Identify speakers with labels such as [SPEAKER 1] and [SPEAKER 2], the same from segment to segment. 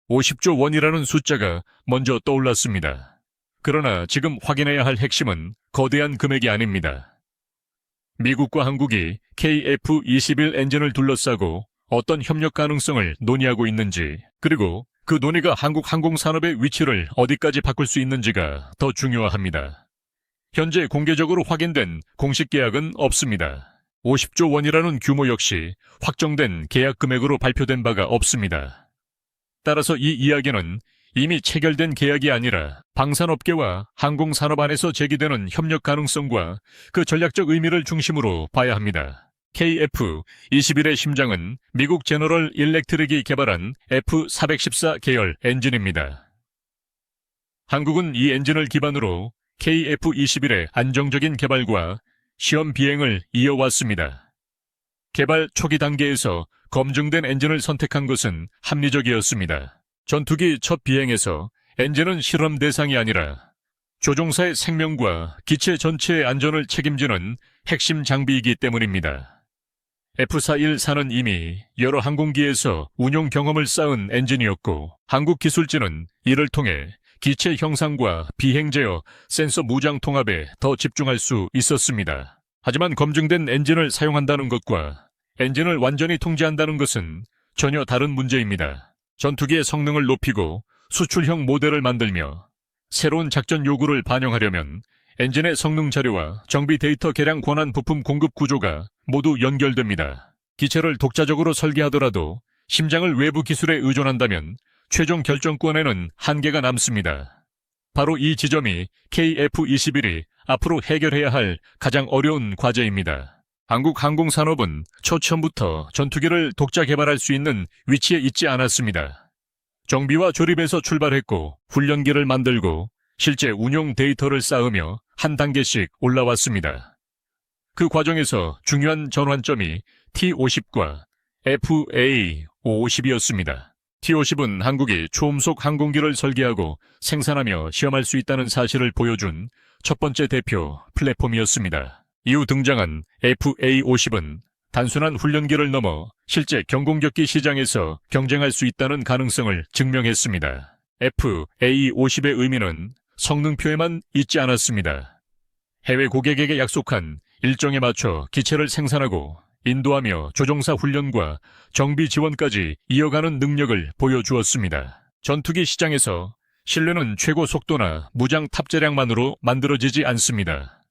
[SPEAKER 1] 50조 원이라는 숫자가 먼저 떠올랐습니다. 그러나 지금 확인해야 할 핵심은 거대한 금액이 아닙니다. 미국과 한국이 KF-21 엔진을 둘러싸고 어떤 협력 가능성을 논의하고 있는지, 그리고 그 논의가 한국 항공산업의 위치를 어디까지 바꿀 수 있는지가 더 중요합니다. 현재 공개적으로 확인된 공식 계약은 없습니다. 50조 원이라는 규모 역시 확정된 계약 금액으로 발표된 바가 없습니다. 따라서 이 이야기는 이미 체결된 계약이 아니라 방산업계와 항공산업 안에서 제기되는 협력 가능성과 그 전략적 의미를 중심으로 봐야 합니다. KF-21의 심장은 미국 제너럴 일렉트릭이 개발한 F414 계열 엔진입니다. 한국은 이 엔진을 기반으로 KF-21의 안정적인 개발과 시험 비행을 이어왔습니다. 개발 초기 단계에서 검증된 엔진을 선택한 것은 합리적이었습니다. 전투기 첫 비행에서 엔진은 실험 대상이 아니라 조종사의 생명과 기체 전체의 안전을 책임지는 핵심 장비이기 때문입니다. F414는 이미 여러 항공기에서 운용 경험을 쌓은 엔진이었고, 한국 기술진은 이를 통해 기체 형상과 비행 제어, 센서 무장 통합에 더 집중할 수 있었습니다. 하지만 검증된 엔진을 사용한다는 것과 엔진을 완전히 통제한다는 것은 전혀 다른 문제입니다. 전투기의 성능을 높이고 수출형 모델을 만들며 새로운 작전 요구를 반영하려면 엔진의 성능 자료와 정비 데이터 개량 권한 부품 공급 구조가 모두 연결됩니다. 기체를 독자적으로 설계하더라도 심장을 외부 기술에 의존한다면 최종 결정권에는 한계가 남습니다. 바로 이 지점이 KF-21이 앞으로 해결해야 할 가장 어려운 과제입니다. 한국 항공산업은 초처음부터 전투기를 독자 개발할 수 있는 위치에 있지 않았습니다. 정비와 조립에서 출발했고 훈련기를 만들고 실제 운용 데이터를 쌓으며 한 단계씩 올라왔습니다. 그 과정에서 중요한 전환점이 T-50과 FA-50이었습니다. T-50은 한국이 초음속 항공기를 설계하고 생산하며 시험할 수 있다는 사실을 보여준 첫 번째 대표 플랫폼이었습니다. 이후 등장한 FA-50은 단순한 훈련기를 넘어 실제 경공격기 시장에서 경쟁할 수 있다는 가능성을 증명했습니다. FA-50의 의미는 성능표에만 있지 않았습니다. 해외 고객에게 약속한 일정에 맞춰 기체를 생산하고 인도하며 조종사 훈련과 정비 지원까지 이어가는 능력을 보여주었습니다. 전투기 시장에서 신뢰는 최고 속도나 무장 탑재량만으로 만들어지지 않습니다.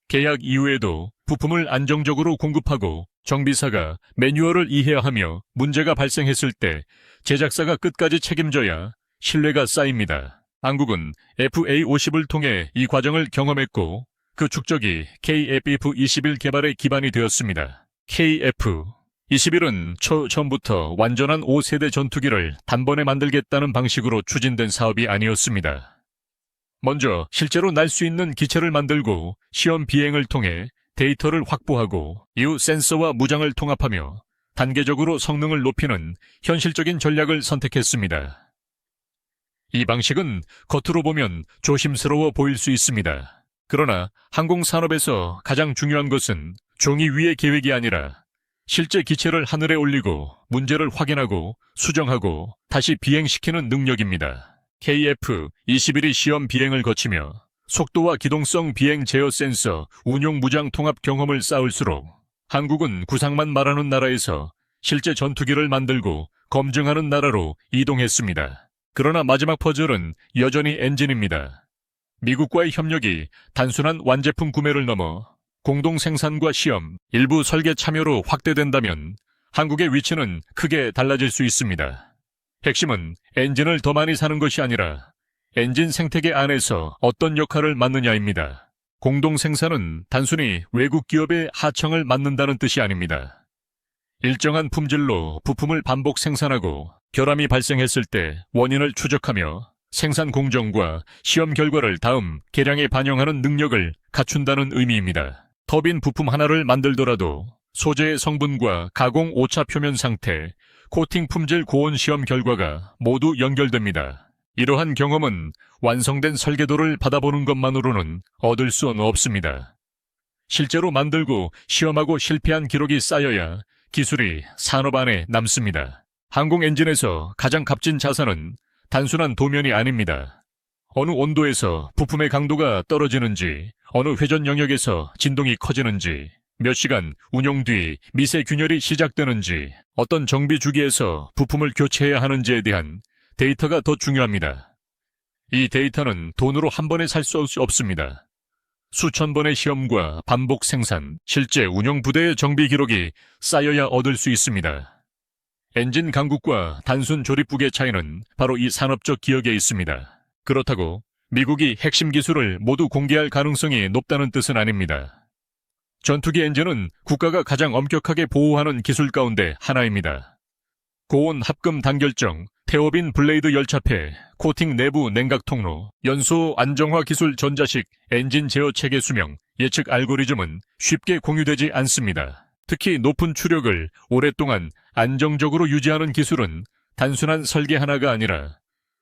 [SPEAKER 1] 계약 이후에도 부품을 안정적으로 공급하고 정비사가 매뉴얼을 이해해야 하며 문제가 발생했을 때 제작사가 끝까지 책임져야 신뢰가 쌓입니다. 한국은 FA-50을 통해 이 과정을 경험했고 그 축적이 KF-21 개발의 기반이 되었습니다. KF-21은 처음부터 완전한 5세대 전투기를 단번에 만들겠다는 방식으로 추진된 사업이 아니었습니다. 먼저 실제로 날 수 있는 기체를 만들고 시험 비행을 통해 데이터를 확보하고 이후 센서와 무장을 통합하며 단계적으로 성능을 높이는 현실적인 전략을 선택했습니다. 이 방식은 겉으로 보면 조심스러워 보일 수 있습니다. 그러나 항공산업에서 가장 중요한 것은 종이 위의 계획이 아니라 실제 기체를 하늘에 올리고 문제를 확인하고 수정하고 다시 비행시키는 능력입니다. KF-21이 시험 비행을 거치며 속도와 기동성 비행 제어 센서, 운용 무장 통합 경험을 쌓을수록 한국은 구상만 말하는 나라에서 실제 전투기를 만들고 검증하는 나라로 이동했습니다. 그러나 마지막 퍼즐은 여전히 엔진입니다. 미국과의 협력이 단순한 완제품 구매를 넘어 공동 생산과 시험, 일부 설계 참여로 확대된다면 한국의 위치는 크게 달라질 수 있습니다. 핵심은 엔진을 더 많이 사는 것이 아니라 엔진 생태계 안에서 어떤 역할을 맡느냐입니다. 공동 생산은 단순히 외국 기업의 하청을 맡는다는 뜻이 아닙니다. 일정한 품질로 부품을 반복 생산하고 결함이 발생했을 때 원인을 추적하며 생산 공정과 시험 결과를 다음 계량에 반영하는 능력을 갖춘다는 의미입니다. 터빈 부품 하나를 만들더라도 소재의 성분과 가공 오차 표면 상태, 코팅 품질 고온 시험 결과가 모두 연결됩니다. 이러한 경험은 완성된 설계도를 받아보는 것만으로는 얻을 수는 없습니다. 실제로 만들고 시험하고 실패한 기록이 쌓여야 기술이 산업 안에 남습니다. 항공 엔진에서 가장 값진 자산은 단순한 도면이 아닙니다. 어느 온도에서 부품의 강도가 떨어지는지, 어느 회전 영역에서 진동이 커지는지, 몇 시간 운용 뒤 미세 균열이 시작되는지, 어떤 정비 주기에서 부품을 교체해야 하는지에 대한 데이터가 더 중요합니다. 이 데이터는 돈으로 한 번에 살 수 없습니다. 수천 번의 시험과 반복 생산, 실제 운영 부대의 정비 기록이 쌓여야 얻을 수 있습니다. 엔진 강국과 단순 조립국의 차이는 바로 이 산업적 기억에 있습니다. 그렇다고 미국이 핵심 기술을 모두 공개할 가능성이 높다는 뜻은 아닙니다. 전투기 엔진은 국가가 가장 엄격하게 보호하는 기술 가운데 하나입니다. 고온 합금 단결정, 태오빈 블레이드 열차폐, 코팅 내부 냉각 통로, 연소 안정화 기술 전자식 엔진 제어 체계 수명, 예측 알고리즘은 쉽게 공유되지 않습니다. 특히 높은 추력을 오랫동안 안정적으로 유지하는 기술은 단순한 설계 하나가 아니라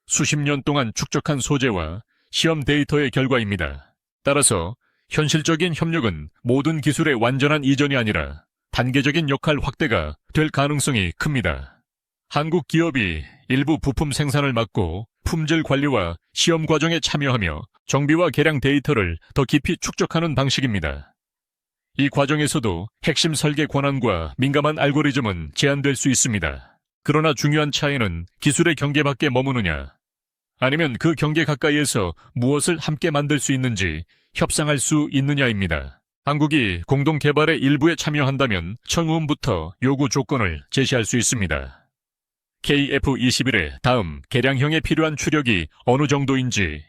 [SPEAKER 1] 수십 년 동안 축적한 소재와 시험 데이터의 결과입니다. 따라서 현실적인 협력은 모든 기술의 완전한 이전이 아니라 단계적인 역할 확대가 될 가능성이 큽니다. 한국 기업이 일부 부품 생산을 맡고 품질 관리와 시험 과정에 참여하며 정비와 개량 데이터를 더 깊이 축적하는 방식입니다. 이 과정에서도 핵심 설계 권한과 민감한 알고리즘은 제한될 수 있습니다. 그러나 중요한 차이는 기술의 경계 밖에 머무느냐, 아니면 그 경계 가까이에서 무엇을 함께 만들 수 있는지 협상할 수 있느냐입니다. 한국이 공동 개발의 일부에 참여한다면 처음부터 요구 조건을 제시할 수 있습니다. KF-21의 다음 개량형에 필요한 추력이 어느 정도인지,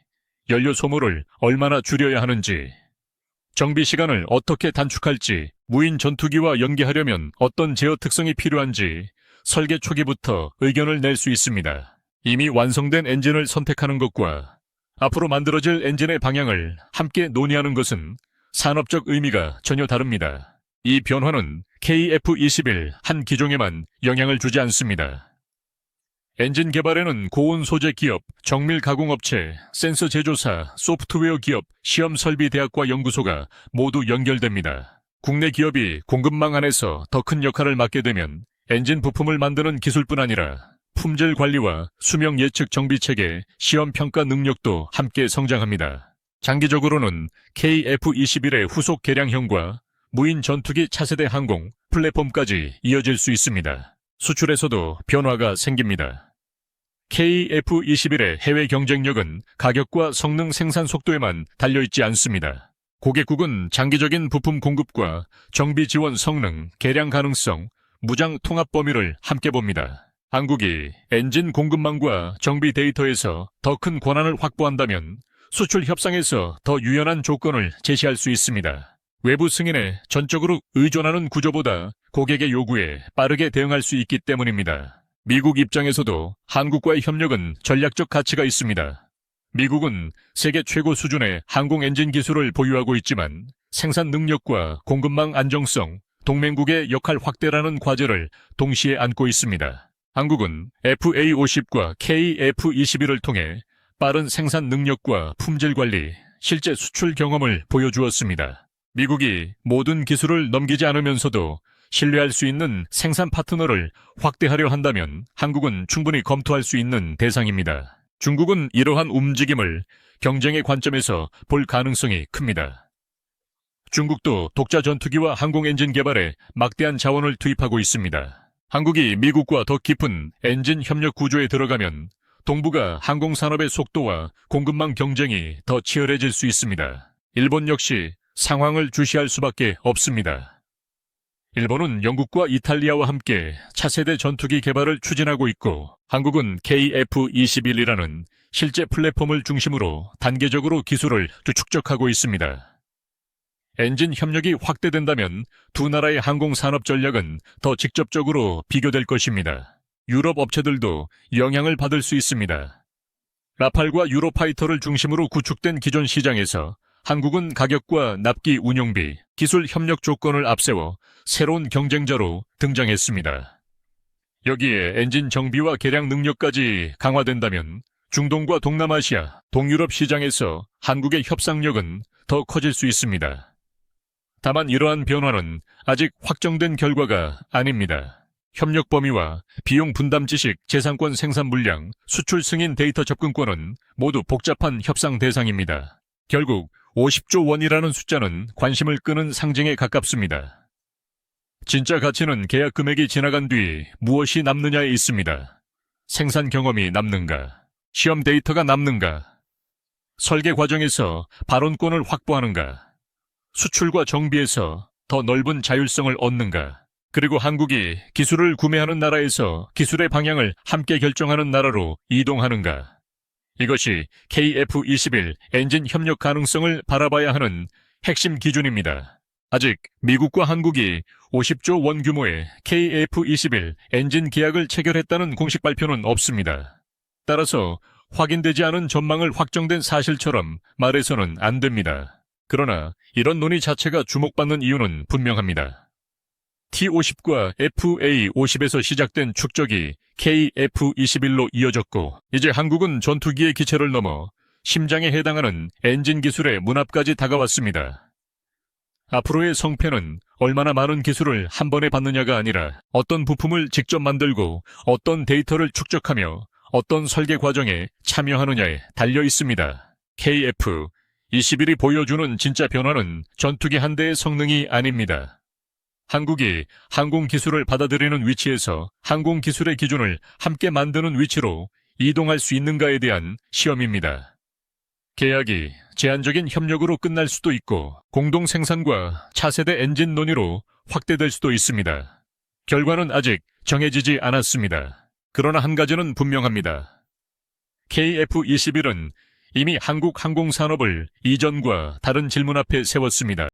[SPEAKER 1] 연료 소모를 얼마나 줄여야 하는지, 정비 시간을 어떻게 단축할지, 무인 전투기와 연계하려면 어떤 제어 특성이 필요한지 설계 초기부터 의견을 낼 수 있습니다. 이미 완성된 엔진을 선택하는 것과 앞으로 만들어질 엔진의 방향을 함께 논의하는 것은 산업적 의미가 전혀 다릅니다. 이 변화는 KF-21 한 기종에만 영향을 주지 않습니다. 엔진 개발에는 고온 소재 기업, 정밀 가공업체, 센서 제조사, 소프트웨어 기업, 시험 설비 대학과 연구소가 모두 연결됩니다. 국내 기업이 공급망 안에서 더 큰 역할을 맡게 되면 엔진 부품을 만드는 기술뿐 아니라 품질 관리와 수명 예측 정비 체계, 시험 평가 능력도 함께 성장합니다. 장기적으로는 KF-21의 후속 개량형과 무인 전투기 차세대 항공, 플랫폼까지 이어질 수 있습니다. 수출에서도 변화가 생깁니다. KF-21의 해외 경쟁력은 가격과 성능 생산 속도에만 달려있지 않습니다. 고객국은 장기적인 부품 공급과 정비 지원 성능, 개량 가능성, 무장 통합 범위를 함께 봅니다. 한국이 엔진 공급망과 정비 데이터에서 더 큰 권한을 확보한다면 수출 협상에서 더 유연한 조건을 제시할 수 있습니다. 외부 승인에 전적으로 의존하는 구조보다 고객의 요구에 빠르게 대응할 수 있기 때문입니다. 미국 입장에서도 한국과의 협력은 전략적 가치가 있습니다. 미국은 세계 최고 수준의 항공 엔진 기술을 보유하고 있지만 생산 능력과 공급망 안정성, 동맹국의 역할 확대라는 과제를 동시에 안고 있습니다. 한국은 FA-50과 KF-21을 통해 빠른 생산 능력과 품질 관리, 실제 수출 경험을 보여주었습니다. 미국이 모든 기술을 넘기지 않으면서도 신뢰할 수 있는 생산 파트너를 확대하려 한다면 한국은 충분히 검토할 수 있는 대상입니다. 중국은 이러한 움직임을 경쟁의 관점에서 볼 가능성이 큽니다. 중국도 독자 전투기와 항공 엔진 개발에 막대한 자원을 투입하고 있습니다. 한국이 미국과 더 깊은 엔진 협력 구조에 들어가면 동북아 항공산업의 속도와 공급망 경쟁이 더 치열해질 수 있습니다. 일본 역시 상황을 주시할 수밖에 없습니다. 일본은 영국과 이탈리아와 함께 차세대 전투기 개발을 추진하고 있고 한국은 KF-21이라는 실제 플랫폼을 중심으로 단계적으로 기술을 축적하고 있습니다. 엔진 협력이 확대된다면 두 나라의 항공산업 전략은 더 직접적으로 비교될 것입니다. 유럽 업체들도 영향을 받을 수 있습니다. 라팔과 유로파이터를 중심으로 구축된 기존 시장에서 한국은 가격과 납기 운용비, 기술 협력 조건을 앞세워 새로운 경쟁자로 등장했습니다. 여기에 엔진 정비와 개량 능력까지 강화된다면 중동과 동남아시아, 동유럽 시장에서 한국의 협상력은 더 커질 수 있습니다. 다만 이러한 변화는 아직 확정된 결과가 아닙니다. 협력 범위와 비용 분담 지식, 재산권 생산 물량, 수출 승인 데이터 접근권은 모두 복잡한 협상 대상입니다. 결국 50조 원이라는 숫자는 관심을 끄는 상징에 가깝습니다. 진짜 가치는 계약 금액이 지나간 뒤 무엇이 남느냐에 있습니다. 생산 경험이 남는가? 시험 데이터가 남는가? 설계 과정에서 발언권을 확보하는가? 수출과 정비에서 더 넓은 자율성을 얻는가? 그리고 한국이 기술을 구매하는 나라에서 기술의 방향을 함께 결정하는 나라로 이동하는가? 이것이 KF-21 엔진 협력 가능성을 바라봐야 하는 핵심 기준입니다. 아직 미국과 한국이 50조 원 규모의 KF-21 엔진 계약을 체결했다는 공식 발표는 없습니다. 따라서 확인되지 않은 전망을 확정된 사실처럼 말해서는 안 됩니다. 그러나 이런 논의 자체가 주목받는 이유는 분명합니다. T-50과 FA-50에서 시작된 축적이 KF-21로 이어졌고 이제 한국은 전투기의 기체를 넘어 심장에 해당하는 엔진 기술의 문 앞까지 다가왔습니다. 앞으로의 성패는 얼마나 많은 기술을 한 번에 받느냐가 아니라 어떤 부품을 직접 만들고 어떤 데이터를 축적하며 어떤 설계 과정에 참여하느냐에 달려 있습니다. KF-21이 보여주는 진짜 변화는 전투기 한 대의 성능이 아닙니다. 한국이 항공기술을 받아들이는 위치에서 항공기술의 기준을 함께 만드는 위치로 이동할 수 있는가에 대한 시험입니다. 계약이 제한적인 협력으로 끝날 수도 있고 공동 생산과 차세대 엔진 논의로 확대될 수도 있습니다. 결과는 아직 정해지지 않았습니다. 그러나 한 가지는 분명합니다. KF-21은 이미 한국 항공산업을 이전과 다른 질문 앞에 세웠습니다.